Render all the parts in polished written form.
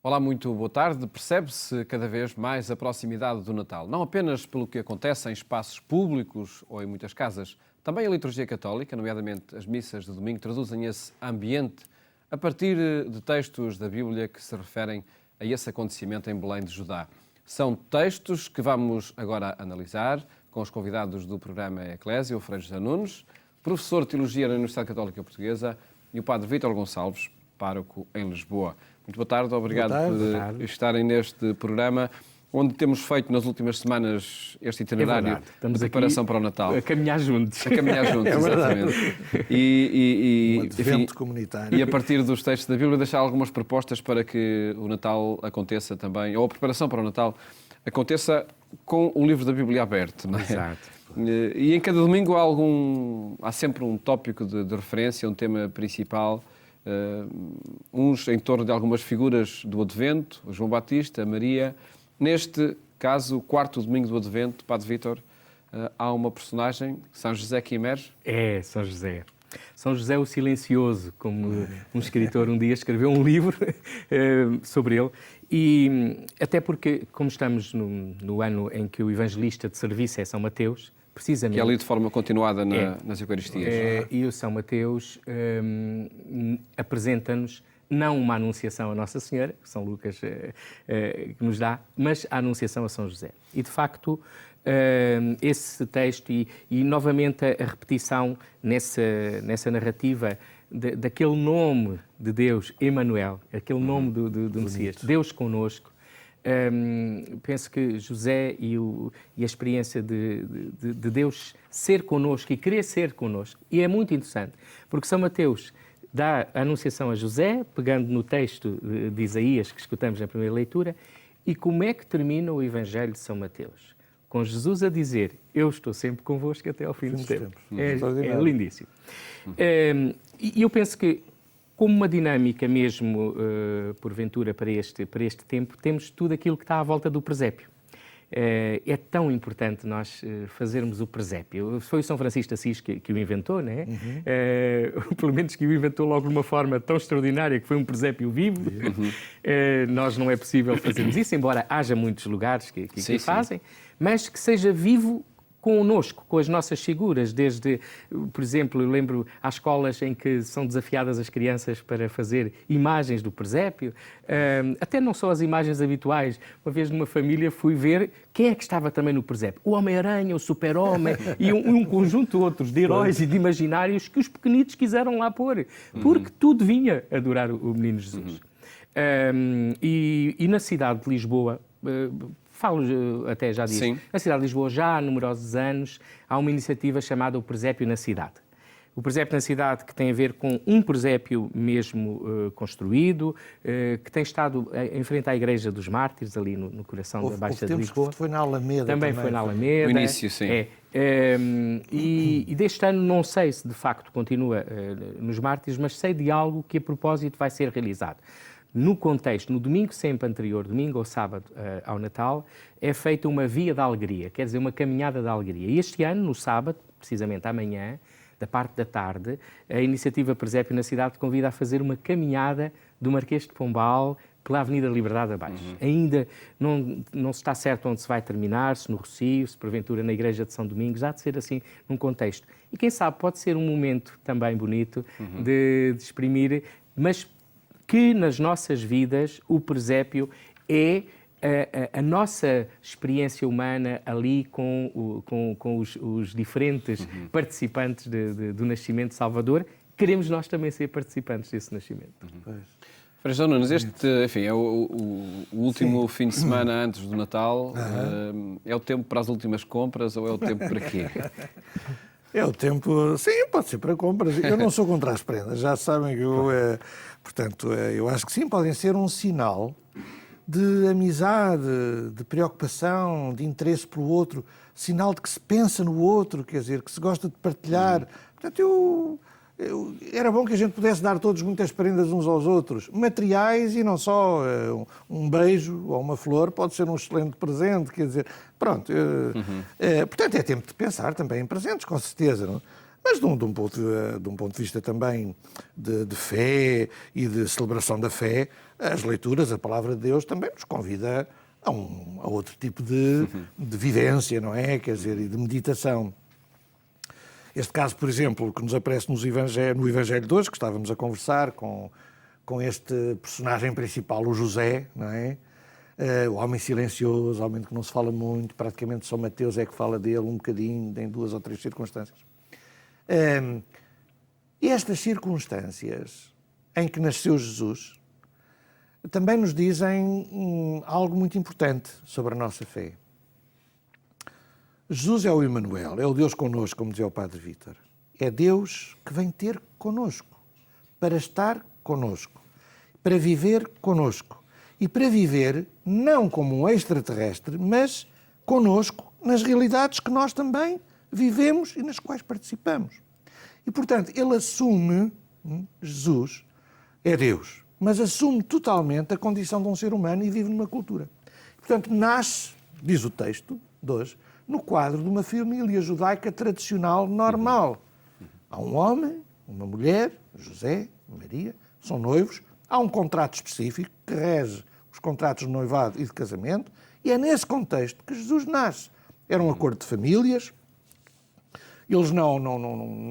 Olá, muito boa tarde. Percebe-se cada vez mais a proximidade do Natal, não apenas pelo que acontece em espaços públicos ou em muitas casas. Também a liturgia católica, nomeadamente as missas de domingo, traduzem esse ambiente a partir de textos da Bíblia que se referem a esse acontecimento em Belém de Judá. São textos que vamos agora analisar com os convidados do programa Eclésia, o Frei José Nunes, professor de Teologia na Universidade Católica Portuguesa, e o Padre Vítor Gonçalves, pároco em Lisboa. Muito boa tarde, obrigado por estarem neste programa, onde temos feito nas últimas semanas este itinerário de preparação para o Natal. A caminhar juntos. A caminhar juntos, exatamente. Um advento comunitário. E a partir dos textos da Bíblia deixar algumas propostas para que o Natal aconteça também, ou a preparação para o Natal aconteça com o livro da Bíblia aberto, não é? Exato. E em cada domingo há sempre um tópico de referência, um tema principal, uns em torno de algumas figuras do Advento, o João Batista, a Maria. Neste caso, o quarto domingo do Advento, Padre Vítor, há uma personagem, São José, que emerge. É, São José. São José o Silencioso, como um escritor um dia escreveu um livro sobre ele. E até porque, como estamos no ano em que o evangelista de serviço é São Mateus, precisamente... Que é ali de forma continuada nas Eucaristias. E o São Mateus apresenta-nos não uma anunciação a Nossa Senhora, que São Lucas que nos dá, mas a anunciação a São José. E, de facto, esse texto e novamente a repetição nessa narrativa daquele nome de Deus, Emanuel, aquele nome do Messias, Deus connosco. Penso que José e a experiência de Deus ser connosco e querer ser connosco, e é muito interessante, porque São Mateus dá a anunciação a José, pegando no texto de Isaías que escutamos na primeira leitura, e como é que termina o Evangelho de São Mateus? Com Jesus a dizer, eu estou sempre convosco até ao fim dos tempos. É lindíssimo. E eu penso que, como uma dinâmica mesmo, porventura, para este tempo, temos tudo aquilo que está à volta do presépio. É tão importante nós fazermos o presépio. Foi o São Francisco de Assis que o inventou, não é? Pelo menos que o inventou logo de uma forma tão extraordinária, que foi um presépio vivo. Nós não é possível fazermos isso, embora haja muitos lugares que fazem, mas que seja vivo connosco, com as nossas figuras, desde, por exemplo, eu lembro às escolas em que são desafiadas as crianças para fazer imagens do presépio, até não só as imagens habituais. Uma vez numa família fui ver quem é que estava também no presépio. O Homem-Aranha, o Super-Homem e um conjunto de outros, de heróis e de imaginários que os pequenitos quiseram lá pôr, porque tudo vinha adorar o Menino Jesus. E na cidade de Lisboa... Falo até já disso. Sim. Na cidade de Lisboa, já há numerosos anos, há uma iniciativa chamada o Presépio na Cidade. O Presépio na Cidade, que tem a ver com um presépio mesmo construído, que tem estado em frente à Igreja dos Mártires, ali no coração da Baixa de Lisboa. Foi na Alameda também. Foi na Alameda. No início, sim. E deste ano não sei se de facto continua nos Mártires, mas sei de algo que a propósito vai ser realizado. No contexto, no domingo sempre anterior, domingo ou sábado ao Natal, é feita uma via da alegria, quer dizer, uma caminhada da alegria. E este ano, no sábado, precisamente amanhã, da parte da tarde, a iniciativa Presépio na Cidade convida a fazer uma caminhada do Marquês de Pombal pela Avenida Liberdade abaixo. Ainda não se está certo onde se vai terminar, se no Rocio, se porventura na Igreja de São Domingos, há de ser assim num contexto. E quem sabe pode ser um momento também bonito de exprimir, mas que nas nossas vidas o presépio é a nossa experiência humana ali com os diferentes participantes do nascimento de Salvador. Queremos nós também ser participantes desse nascimento. Frei José Nunes, este é o último fim de semana antes do Natal. É o tempo para as últimas compras ou é o tempo para quê? É o tempo... Sim, pode ser para compras. Eu não sou contra as prendas, já sabem que eu... Portanto, eu acho que sim, podem ser um sinal de amizade, de preocupação, de interesse pelo outro, sinal de que se pensa no outro, quer dizer, que se gosta de partilhar. Portanto, era bom que a gente pudesse dar todos muitas prendas uns aos outros, materiais e não só. Um beijo ou uma flor pode ser um excelente presente, quer dizer, pronto. Portanto, é tempo de pensar também em presentes, com certeza, não? Mas de um ponto de vista também de fé e de celebração da fé, as leituras, a palavra de Deus também nos convida a outro tipo de vivência, não é? Quer dizer, e de meditação. Este caso, por exemplo, que nos aparece no Evangelho de hoje, que estávamos a conversar com este personagem principal, o José, não é? O homem silencioso, o homem de que não se fala muito, praticamente São Mateus é que fala dele um bocadinho, em 2 ou 3 circunstâncias. Estas circunstâncias em que nasceu Jesus também nos dizem algo muito importante sobre a nossa fé. Jesus é o Emmanuel, é o Deus connosco, como dizia o Padre Vítor. É Deus que vem ter connosco, para estar connosco, para viver connosco. E para viver não como um extraterrestre, mas connosco nas realidades que nós também vivemos e nas quais participamos. E, portanto, ele assume, Jesus é Deus, mas assume totalmente a condição de um ser humano e vive numa cultura. Portanto, nasce, diz o texto de hoje, no quadro de uma família judaica tradicional normal. Há um homem, uma mulher, José, Maria, são noivos, há um contrato específico que rege os contratos de noivado e de casamento, e é nesse contexto que Jesus nasce. Era um acordo de famílias. Eles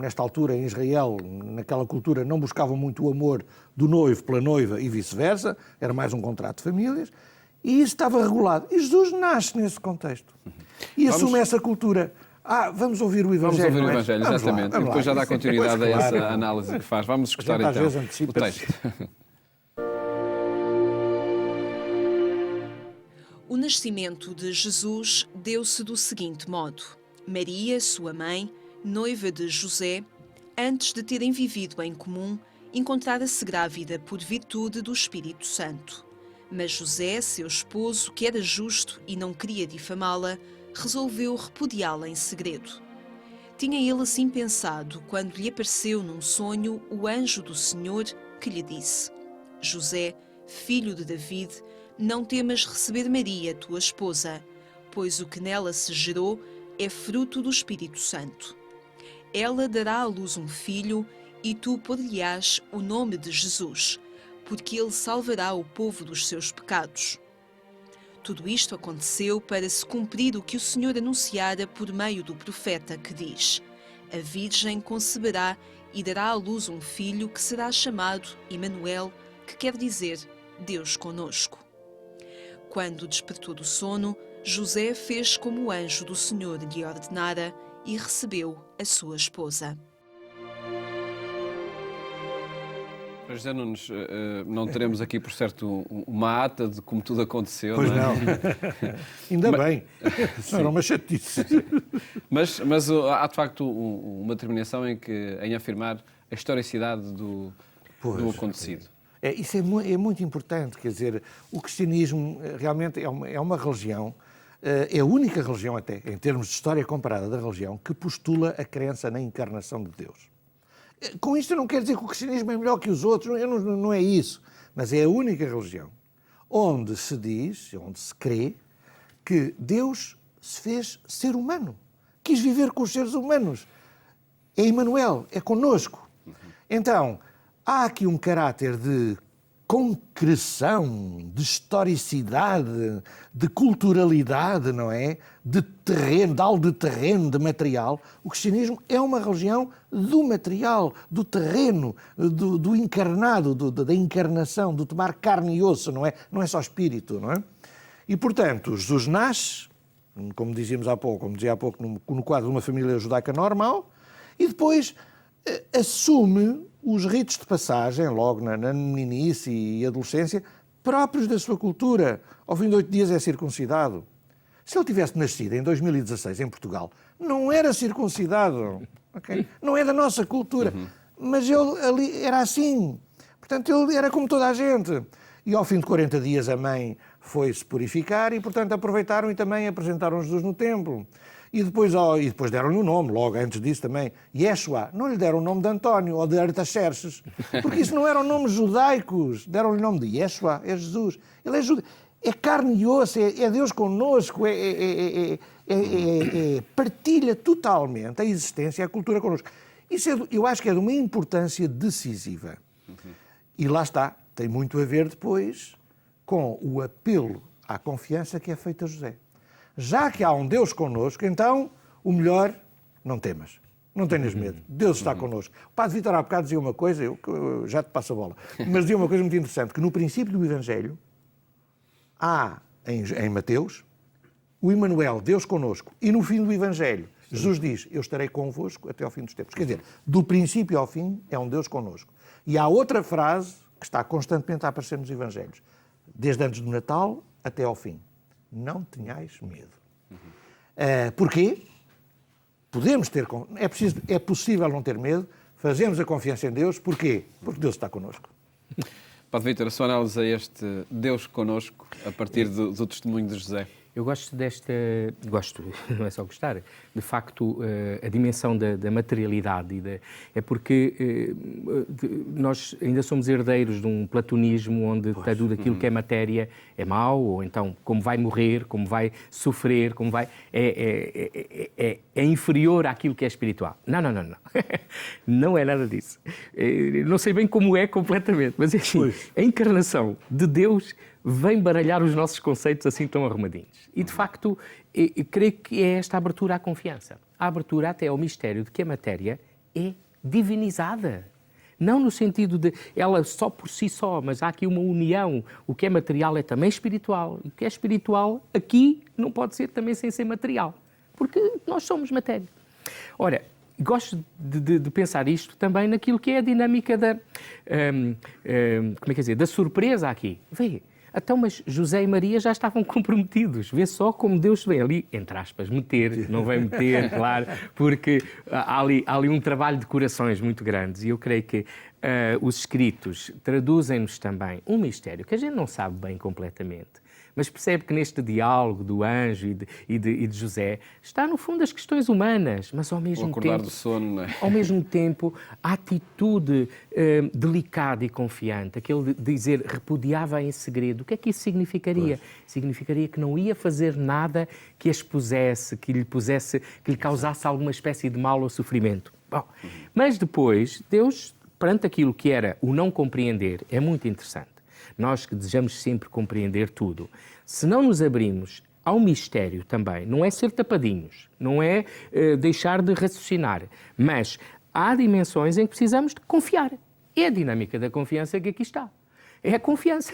nesta altura, em Israel, naquela cultura, não buscavam muito o amor do noivo pela noiva e vice-versa, era mais um contrato de famílias, e isso estava regulado. E Jesus nasce nesse contexto. E assume essa cultura. Vamos ouvir o Evangelho. Vamos ouvir o Evangelho, exatamente. E depois já dá continuidade a essa análise que faz. Vamos escutar então o texto. O nascimento de Jesus deu-se do seguinte modo. Maria, sua mãe, noiva de José, antes de terem vivido em comum, encontrara-se grávida por virtude do Espírito Santo. Mas José, seu esposo, que era justo e não queria difamá-la, resolveu repudiá-la em segredo. Tinha ele assim pensado quando lhe apareceu num sonho o anjo do Senhor que lhe disse: José, filho de David, não temas receber Maria, tua esposa, pois o que nela se gerou é fruto do Espírito Santo. Ela dará à luz um filho e tu pôr-lhe-ás o nome de Jesus, porque ele salvará o povo dos seus pecados. Tudo isto aconteceu para se cumprir o que o Senhor anunciara por meio do profeta, que diz: A Virgem conceberá e dará à luz um filho que será chamado Emmanuel, que quer dizer Deus conosco. Quando despertou do sono, José fez como o anjo do Senhor lhe ordenara e recebeu a sua esposa. José Nunes, não teremos aqui, por certo, uma ata de como tudo aconteceu. Pois não. Ainda bem. Sim. Era uma chatice. Mas há, de facto, uma determinação em afirmar a historicidade do acontecido. Isso é muito importante. Quer dizer, o cristianismo realmente é uma religião, é a única religião até, em termos de história comparada da religião, que postula a crença na encarnação de Deus. Com isto eu não quero dizer que o cristianismo é melhor que os outros, não é isso. Mas é a única religião onde se diz, onde se crê, que Deus se fez ser humano. Quis viver com os seres humanos. É Emmanuel, é connosco. Então, há aqui um caráter de concreção, de historicidade, de culturalidade, não é? De terreno, de algo de terreno, de material. O cristianismo é uma religião do material, do terreno, do encarnado, da encarnação, do tomar carne e osso, não é? Não é só espírito, não é? E, portanto, Jesus nasce, como dizia há pouco, no quadro de uma família judaica normal, e depois assume os ritos de passagem, logo na meninice e adolescência, próprios da sua cultura. Ao fim de 8 dias é circuncidado. Se ele tivesse nascido em 2016 em Portugal, não era circuncidado. Okay? Não é da nossa cultura. Mas ele ali era assim. Portanto, ele era como toda a gente. E ao fim de 40 dias a mãe foi-se purificar e, portanto, aproveitaram e também apresentaram Jesus no templo. E depois deram-lhe o nome, logo antes disso também, Yeshua. Não lhe deram o nome de António ou de Artaxerxes, porque isso não eram nomes judaicos. Deram-lhe o nome de Yeshua, é Jesus. Ele é judeu, é carne e osso, é Deus connosco, partilha totalmente a existência e a cultura connosco. Isso eu acho que é de uma importância decisiva. E lá está, tem muito a ver depois com o apelo à confiança que é feito a José. Já que há um Deus connosco, então o melhor, não temas. Não tenhas medo. Deus está connosco. O Padre Vítor há bocado dizia uma coisa, eu já te passo a bola, mas dizia uma coisa muito interessante, que no princípio do Evangelho há, em Mateus, o Emmanuel, Deus connosco, e no fim do Evangelho, Jesus diz, eu estarei convosco até ao fim dos tempos. Quer dizer, do princípio ao fim é um Deus connosco. E há outra frase que está constantemente a aparecer nos Evangelhos, desde antes do Natal até ao fim. Não tenhais medo. Porquê? Podemos ter... É possível não ter medo, fazemos a confiança em Deus. Porquê? Porque Deus está connosco. Padre Vítor, a sua análise a este Deus connosco, a partir do testemunho de José? Eu gosto gosto, não é só gostar, de facto, a dimensão da materialidade. É porque nós ainda somos herdeiros de um platonismo onde tudo aquilo que é matéria é mau, ou então como vai morrer, como vai sofrer, como vai... É inferior àquilo que é espiritual. Não. Não é nada disso. Não sei bem como é completamente, mas é assim, a encarnação de Deus vem baralhar os nossos conceitos assim tão arrumadinhos. E, de facto, eu creio que é esta abertura à confiança. A abertura até ao mistério de que a matéria é divinizada. Não no sentido de ela só por si só, mas há aqui uma união. O que é material é também espiritual. O que é espiritual aqui não pode ser também sem ser material. Porque nós somos matéria. Ora, gosto de pensar isto também naquilo que é a dinâmica da surpresa aqui. Vê, então, mas José e Maria já estavam comprometidos. Vê só como Deus vem ali, entre aspas, meter, não vem meter, claro, porque há ali um trabalho de corações muito grandes e eu creio que os escritos traduzem-nos também um mistério que a gente não sabe bem completamente. Mas percebe que neste diálogo do anjo e de José está, no fundo, as questões humanas, mas ao mesmo tempo... O acordar do sono, não é? Ao mesmo tempo, a atitude delicada e confiante, aquele de dizer repudiava em segredo. O que é que isso significaria? Significaria que não ia fazer nada que a expusesse, que lhe causasse alguma espécie de mal ou sofrimento. Bom, mas depois, Deus, perante aquilo que era o não compreender, é muito interessante. Nós que desejamos sempre compreender tudo, se não nos abrimos ao mistério também, não é ser tapadinhos, não é deixar de raciocinar, mas há dimensões em que precisamos de confiar. É a dinâmica da confiança que aqui está. É a confiança.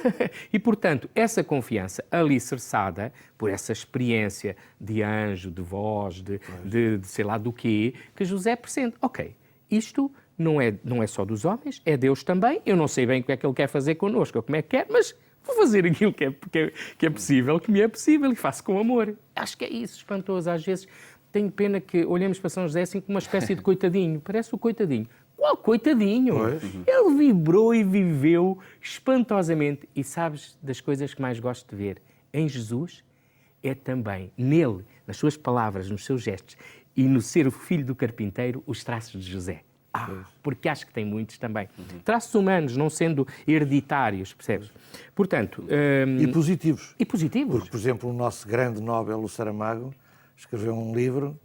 E, portanto, essa confiança alicerçada por essa experiência de anjo, de voz, de sei lá do quê, que José presente. Ok, isto... Não é só dos homens, é Deus também. Eu não sei bem o que é que Ele quer fazer connosco, ou como é que quer, mas vou fazer aquilo que é possível, que me é possível, e faço com amor. Acho que é isso, espantoso. Às vezes tenho pena que olhemos para São José assim como uma espécie de coitadinho. Parece o coitadinho. Qual coitadinho? Ele vibrou e viveu espantosamente. E sabes das coisas que mais gosto de ver em Jesus? É também nele, nas suas palavras, nos seus gestos e no ser o filho do carpinteiro, os traços de José. Porque acho que tem muitos também. Traços humanos, não sendo hereditários, percebes? Portanto... E positivos. E positivos. Porque, por exemplo, o nosso grande Nobel, o Saramago, escreveu um livro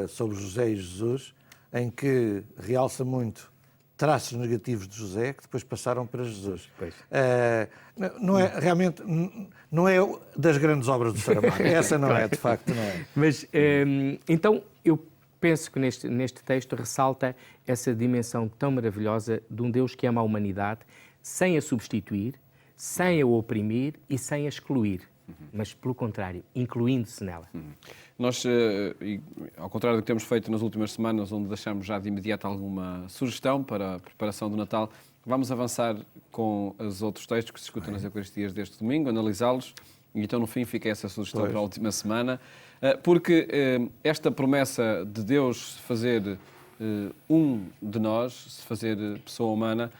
sobre José e Jesus, em que realça muito traços negativos de José, que depois passaram para Jesus. Não é, realmente, não é das grandes obras do Saramago. Essa não é, de facto, não é. Mas, então, eu penso que neste texto ressalta essa dimensão tão maravilhosa de um Deus que ama a humanidade sem a substituir, sem a oprimir e sem a excluir, mas, pelo contrário, incluindo-se nela. Nós, ao contrário do que temos feito nas últimas semanas, onde deixamos já de imediato alguma sugestão para a preparação do Natal, vamos avançar com os outros textos que se escutam nas Eucaristias deste domingo, analisá-los, e então, no fim, fica essa sugestão para a última semana. Porque esta promessa de Deus fazer um de nós, se fazer pessoa humana,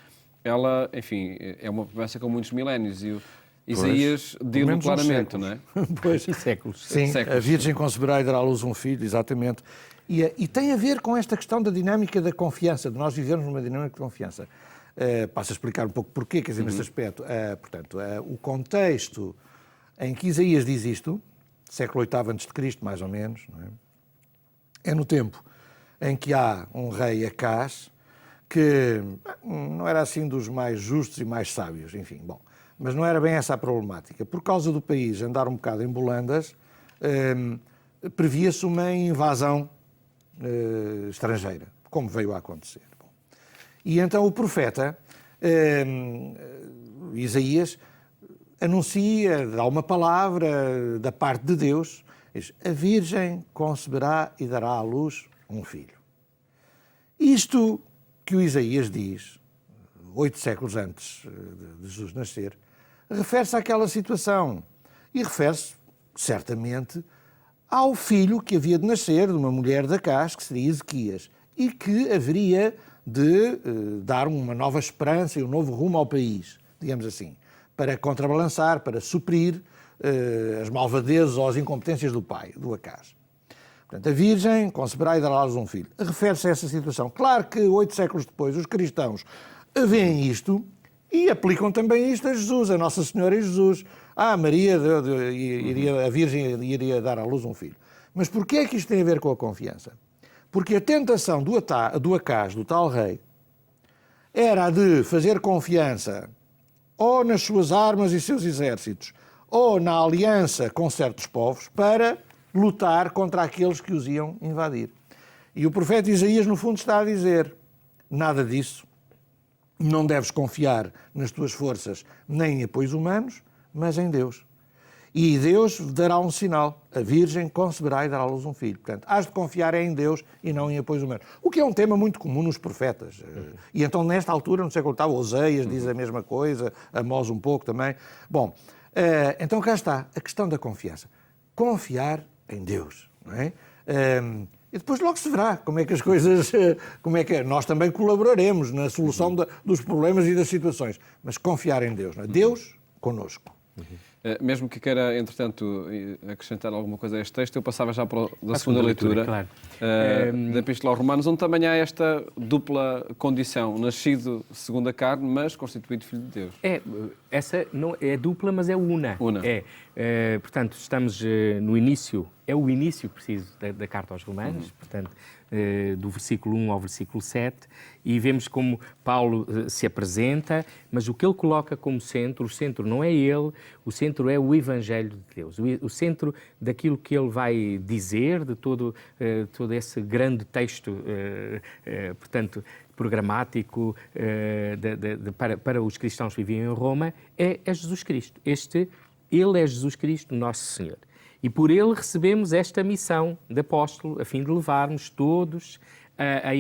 ela, enfim, é uma promessa com muitos milénios e o Isaías diz-o claramente, não é? Pois. E séculos. Sim, séculos. A Virgem conceberá e dará à luz um filho, exatamente. E tem a ver com esta questão da dinâmica da confiança, de nós vivermos numa dinâmica de confiança. Passo a explicar um pouco porquê, quer dizer, neste aspecto. Portanto, o contexto em que Isaías diz isto, século VIII a.C., mais ou menos, não é? É no tempo em que há um rei Acaz que não era assim dos mais justos e mais sábios, enfim, bom. Mas não era bem essa a problemática. Por causa do país andar um bocado em bolandas, previa-se uma invasão estrangeira, como veio a acontecer. Bom. E então o profeta Isaías anuncia, dá uma palavra da parte de Deus, diz, a Virgem conceberá e dará à luz um filho. Isto que o Isaías diz, 8 séculos antes de Jesus nascer, refere-se àquela situação e refere-se, certamente, ao filho que havia de nascer de uma mulher de Acaz, que seria Ezequias, e que haveria de dar uma nova esperança e um novo rumo ao país, digamos assim, para contrabalançar, para suprir as malvadezes ou as incompetências do pai, do Acaz. Portanto, a Virgem conceberá e dará à luz um filho. Refere-se a essa situação. Claro que 8 séculos depois os cristãos veem isto e aplicam também isto a Jesus, a Nossa Senhora e Jesus. A Virgem iria dar à luz um filho. Mas porquê é que isto tem a ver com a confiança? Porque a tentação do Acaz, do tal rei, era a de fazer confiança ou nas suas armas e seus exércitos, ou na aliança com certos povos, para lutar contra aqueles que os iam invadir. E o profeta Isaías, no fundo, está a dizer, nada disso, não deves confiar nas tuas forças nem em apoios humanos, mas em Deus. E Deus dará um sinal, a Virgem conceberá e dará à luz um filho. Portanto, has de confiar em Deus e não em apoios humanos. O que é um tema muito comum nos profetas. E então, nesta altura, no século VIII, Oseias diz a mesma coisa, Amós um pouco também. Bom, então cá está, a questão da confiança. Confiar em Deus, não é? E depois logo se verá como é que as coisas, como é que nós também colaboraremos na solução dos problemas e das situações, mas confiar em Deus, não é? Deus connosco. Mesmo que queira, entretanto, acrescentar alguma coisa a este texto, eu passava já para a segunda leitura, claro. Da Epístola aos Romanos, onde também há esta dupla condição, nascido segundo a carne, mas constituído filho de Deus. Essa não é dupla, mas é una. Portanto, estamos no início, é o início preciso da carta aos Romanos, portanto, do versículo 1 ao versículo 7, e vemos como Paulo se apresenta, mas o que ele coloca como centro, o centro não é ele, o centro é o Evangelho de Deus, o centro daquilo que ele vai dizer, de todo esse grande texto, portanto, programático para os cristãos que viviam em Roma, é Jesus Cristo. Ele é Jesus Cristo, nosso Senhor. E por ele recebemos esta missão de apóstolo, a fim de levarmos todos a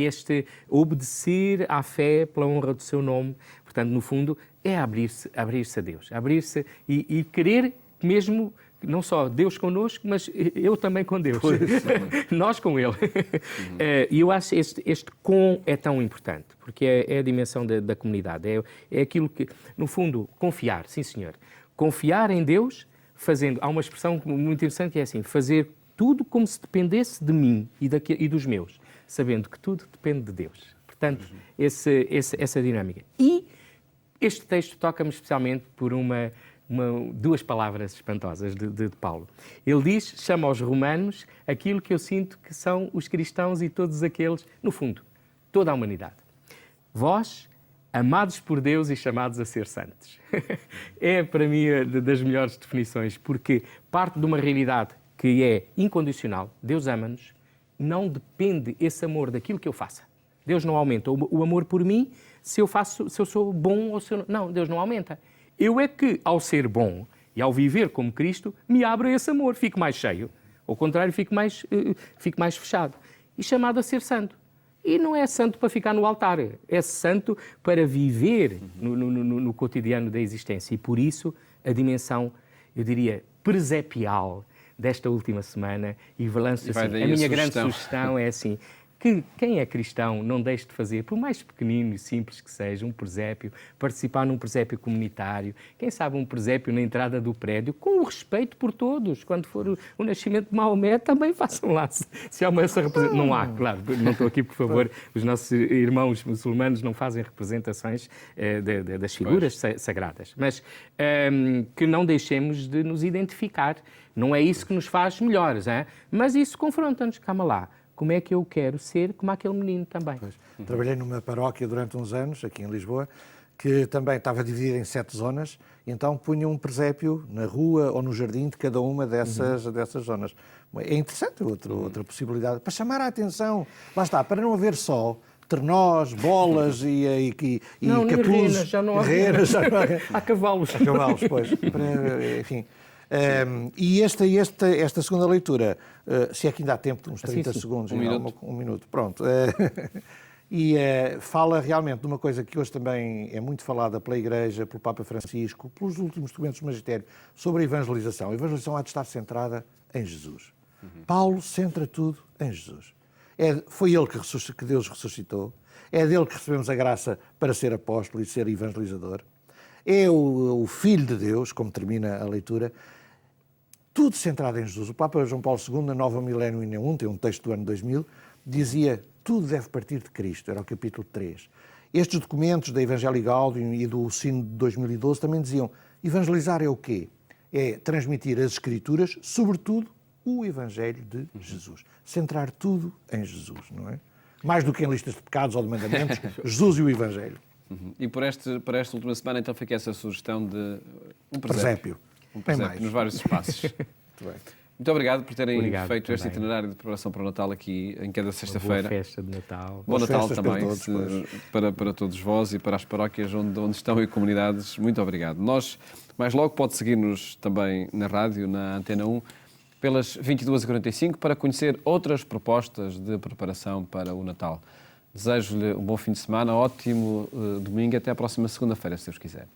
obedecer à fé pela honra do seu nome. Portanto, no fundo, é abrir-se a Deus, abrir-se e querer mesmo, não só Deus connosco, mas eu também com Deus. Nós com Ele. E eu acho que este com é tão importante, porque é a dimensão da comunidade. É aquilo que, no fundo, confiar, sim senhor. Confiar em Deus, fazendo, há uma expressão muito interessante que é assim, fazer tudo como se dependesse de mim e dos meus, sabendo que tudo depende de Deus. Portanto, essa dinâmica. E este texto toca-me especialmente por duas palavras espantosas de Paulo. Ele diz, chama aos romanos aquilo que eu sinto que são os cristãos e todos aqueles, no fundo, toda a humanidade. Vós, amados por Deus e chamados a ser santos. É, para mim, das melhores definições, porque parte de uma realidade que é incondicional. Deus ama-nos, não depende esse amor daquilo que eu faça. Deus não aumenta o amor por mim se eu sou bom ou se eu não. Não, Deus não aumenta. Eu é que, ao ser bom e ao viver como Cristo, me abro a esse amor, fico mais cheio. Ao contrário, fico mais fechado. E chamado a ser santo. E não é santo para ficar no altar, é santo para viver no cotidiano da existência. E por isso a dimensão, eu diria, presepial desta última semana, e lanço assim, a minha grande sugestão é assim, que quem é cristão não deixe de fazer, por mais pequenino e simples que seja, um presépio, participar num presépio comunitário, quem sabe um presépio na entrada do prédio, com o respeito por todos. Quando for o nascimento de Maomé, também façam lá. Se há essa representação. Não há, claro, não estou aqui, por favor, os nossos irmãos muçulmanos não fazem representações das figuras sagradas, mas que não deixemos de nos identificar. Não é isso que nos faz melhores, hein? Mas isso confronta-nos, calma lá. como é que eu quero ser como aquele menino também. Pois. Trabalhei numa paróquia durante uns anos, aqui em Lisboa, que também estava dividida em 7 zonas, e então punha um presépio na rua ou no jardim de cada uma dessas zonas. É interessante, outra possibilidade, para chamar a atenção, lá está, para não haver só trenós, bolas e capuzes. Já não há renas, já não há... Há cavalos. Há cavalos, pois. Enfim. E esta segunda leitura, se é que ainda há tempo, uns 30 sim. segundos, Um minuto, pronto. E fala realmente de uma coisa que hoje também é muito falada pela Igreja, pelo Papa Francisco, pelos últimos documentos do Magistério, sobre a evangelização. A evangelização há de estar centrada em Jesus. Paulo centra tudo em Jesus. Foi ele que Deus ressuscitou, é dele que recebemos a graça para ser apóstolo e ser evangelizador. É o Filho de Deus, como termina a leitura, tudo centrado em Jesus. O Papa João Paulo II, na Nova Millennium in Eum, tem um texto do ano 2000, dizia: tudo deve partir de Cristo, era o capítulo 3. Estes documentos da Evangelii Gaudium e do Sínodo de 2012 também diziam: evangelizar é o quê? É transmitir as Escrituras, sobretudo o Evangelho de Jesus. Centrar tudo em Jesus, não é? Mais do que em listas de pecados ou de mandamentos, Jesus e o Evangelho. E para esta última semana, então, fica essa sugestão de um presépio. Um Bem presépio mais. nos vários espaços. Muito bem. Muito obrigado por terem Obrigado feito este também. itinerário de preparação para o Natal aqui em cada Boa sexta-feira. festa de Natal. Bom Boas Natal festas também para todos, para todos vós e para as paróquias onde estão e comunidades. Muito obrigado. Nós, mais logo, pode seguir-nos também na rádio, na Antena 1, pelas 22h45, para conhecer outras propostas de preparação para o Natal. Desejo-lhe um bom fim de semana, ótimo domingo, até à próxima segunda-feira, se Deus quiser.